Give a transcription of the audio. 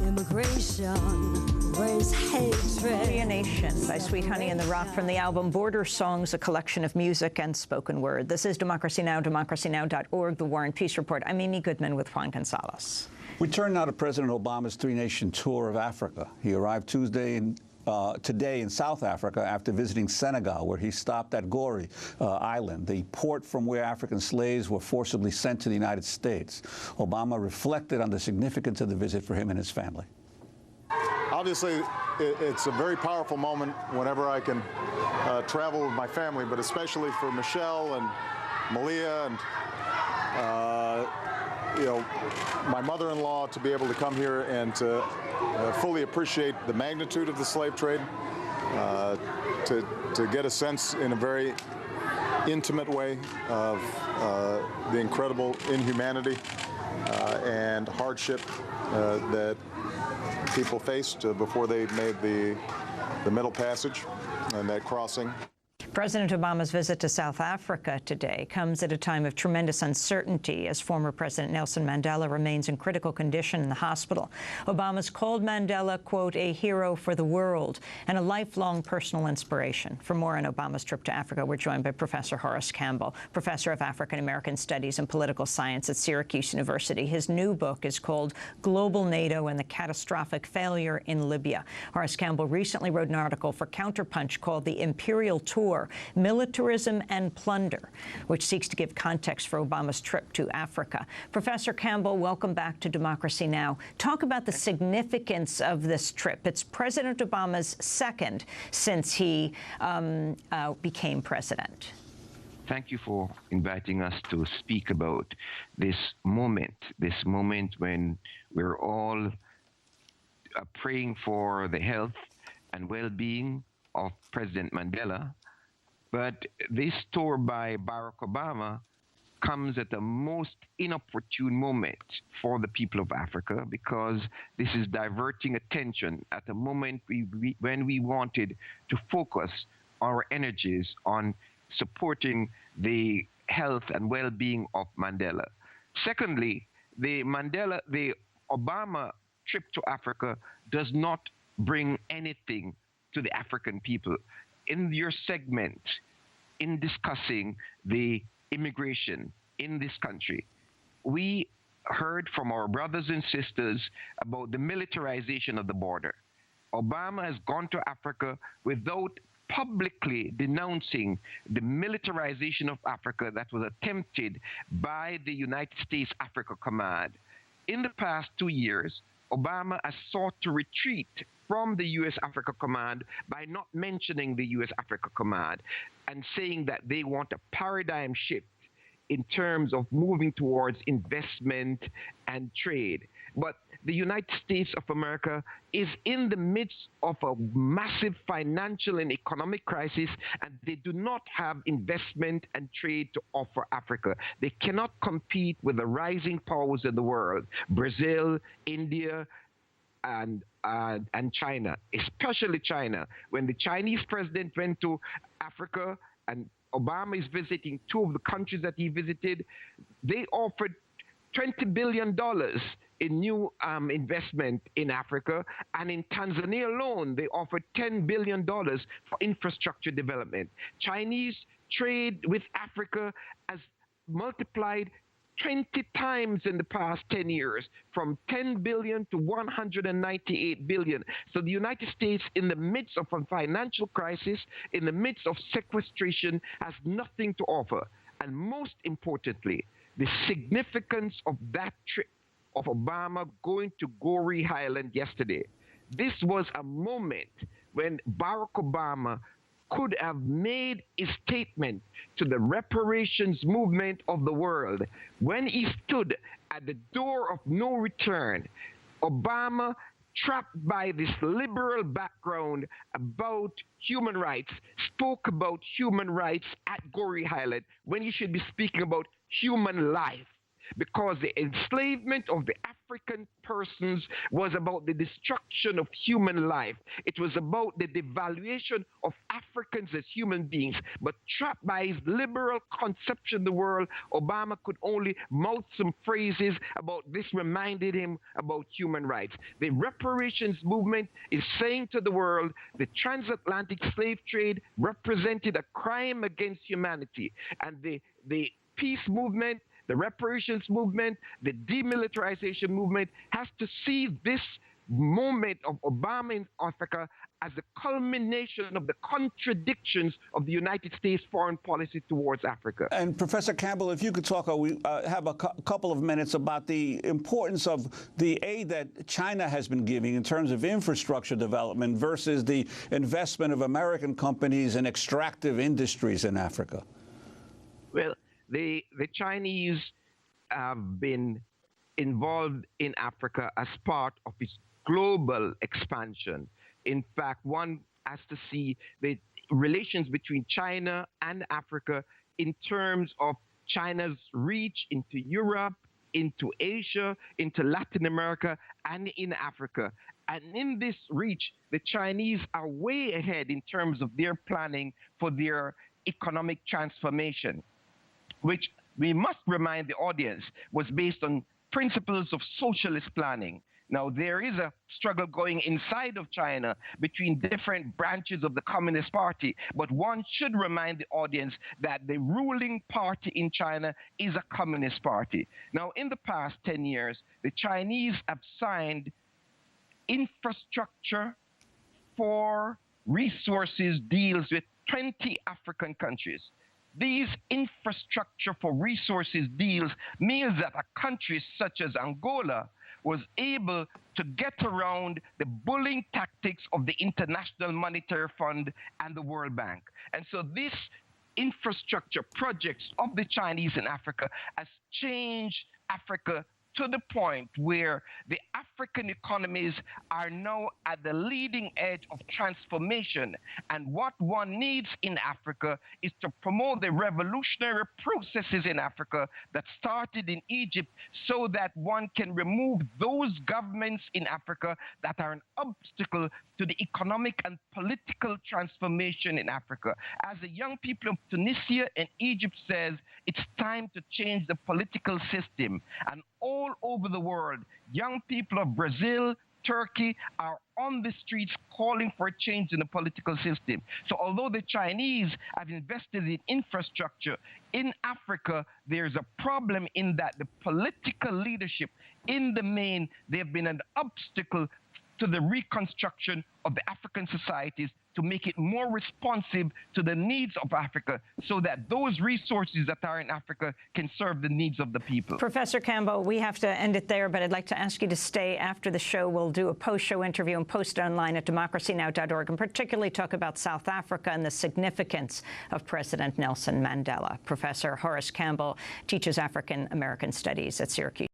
Immigration, raise hatred. Be a Nation by Sweet Honey and the Rock from the album Border Songs, a collection of music and spoken word. This is Democracy Now!, democracynow.org, The War and Peace Report. I'm Amy Goodman with Juan Gonzalez. We turn now to President Obama's three-nation tour of Africa. He arrived today in South Africa after visiting Senegal, where he stopped at Gorée Island, the port from where African slaves were forcibly sent to the United States. Obama reflected on the significance of the visit for him and his family. Obviously, it's a very powerful moment whenever I can travel with my family, but especially for Michelle and Malia and my mother-in-law to be able to come here and to fully appreciate the magnitude of the slave trade, to get a sense in a very intimate way of the incredible inhumanity and hardship that people faced before they made the Middle Passage and that crossing. President Obama's visit to South Africa today comes at a time of tremendous uncertainty as former President Nelson Mandela remains in critical condition in the hospital. Obama's called Mandela, quote, a hero for the world and a lifelong personal inspiration. For more on Obama's trip to Africa, we're joined by Professor Horace Campbell, professor of African American Studies and Political Science at Syracuse University. His new book is called Global NATO and the Catastrophic Failure in Libya. Horace Campbell recently wrote an article for Counterpunch called The Imperial Tour, Militarism and Plunder, which seeks to give context for Obama's trip to Africa. Professor Campbell, welcome back to Democracy Now! Talk about the significance of this trip. It's President Obama's second since he became president. Thank you for inviting us to speak about this moment when we're all praying for the health and well-being of President Mandela. But this tour by Barack Obama comes at the most inopportune moment for the people of Africa, because this is diverting attention at a moment when we wanted to focus our energies on supporting the health and well-being of Mandela. Secondly, the Obama trip to Africa does not bring anything to the African people. In your segment, in discussing the immigration in this country, we heard from our brothers and sisters about the militarization of the border. Obama has gone to Africa without publicly denouncing the militarization of Africa that was attempted by the United States Africa Command. In the past 2 years, Obama has sought to retreat from the U.S. Africa Command by not mentioning the U.S. Africa Command and saying that they want a paradigm shift in terms of moving towards investment and trade. But the United States of America is in the midst of a massive financial and economic crisis, and they do not have investment and trade to offer Africa. They cannot compete with the rising powers of the world, Brazil, India, and China, especially China. When the Chinese president went to Africa and Obama is visiting two of the countries that he visited, they offered $20 billion in new investment in Africa. And in Tanzania alone, they offered $10 billion for infrastructure development. Chinese trade with Africa has multiplied 20 times in the past 10 years, from 10 billion to 198 billion. So the United States, in the midst of a financial crisis, in the midst of sequestration, has nothing to offer. And most importantly, the significance of that trip of Obama going to Gorée Island yesterday. This was a moment when Barack Obama could have made a statement to the reparations movement of the world. When he stood at the door of no return, Obama, trapped by this liberal background about human rights, spoke about human rights at Gorée Island when he should be speaking about human life. because the enslavement of the African persons was about the destruction of human life. It was about the devaluation of Africans as human beings. But trapped by his liberal conception of the world, Obama could only mouth some phrases about this reminded him about human rights. The reparations movement is saying to the world the transatlantic slave trade represented a crime against humanity. And the peace movement, the reparations movement, the demilitarization movement has to see this moment of Obama in Africa as the culmination of the contradictions of the United States foreign policy towards Africa. And Professor Campbell, if you could talk, we have a couple of minutes about the importance of the aid that China has been giving in terms of infrastructure development versus the investment of American companies in extractive industries in Africa. Well, the Chinese have been involved in Africa as part of its global expansion. In fact, one has to see the relations between China and Africa in terms of China's reach into Europe, into Asia, into Latin America, and in Africa. And in this reach, the Chinese are way ahead in terms of their planning for their economic transformation, which we must remind the audience was based on principles of socialist planning. Now, there is a struggle going inside of China between different branches of the Communist Party, but one should remind the audience that the ruling party in China is a Communist Party. Now, in the past 10 years, the Chinese have signed infrastructure for resources deals with 20 African countries. These infrastructure for resources deals means that a country such as Angola was able to get around the bullying tactics of the International Monetary Fund and the World Bank. And so this infrastructure projects of the Chinese in Africa has changed Africa to the point where the African economies are now at the leading edge of transformation. And what one needs in Africa is to promote the revolutionary processes in Africa that started in Egypt so that one can remove those governments in Africa that are an obstacle to the economic and political transformation in Africa. As the young people of Tunisia and Egypt says, it's time to change the political system. And all over the world, young people of Brazil, Turkey are on the streets calling for a change in the political system. So although the Chinese have invested in infrastructure in Africa, there's a problem in that the political leadership, in the main, they have been an obstacle to the reconstruction of the African societies to make it more responsive to the needs of Africa so that those resources that are in Africa can serve the needs of the people. Professor Campbell, we have to end it there, but I'd like to ask you to stay after the show. We'll do a post-show interview and post it online at democracynow.org and particularly talk about South Africa and the significance of President Nelson Mandela. Professor Horace Campbell teaches African American Studies at Syracuse.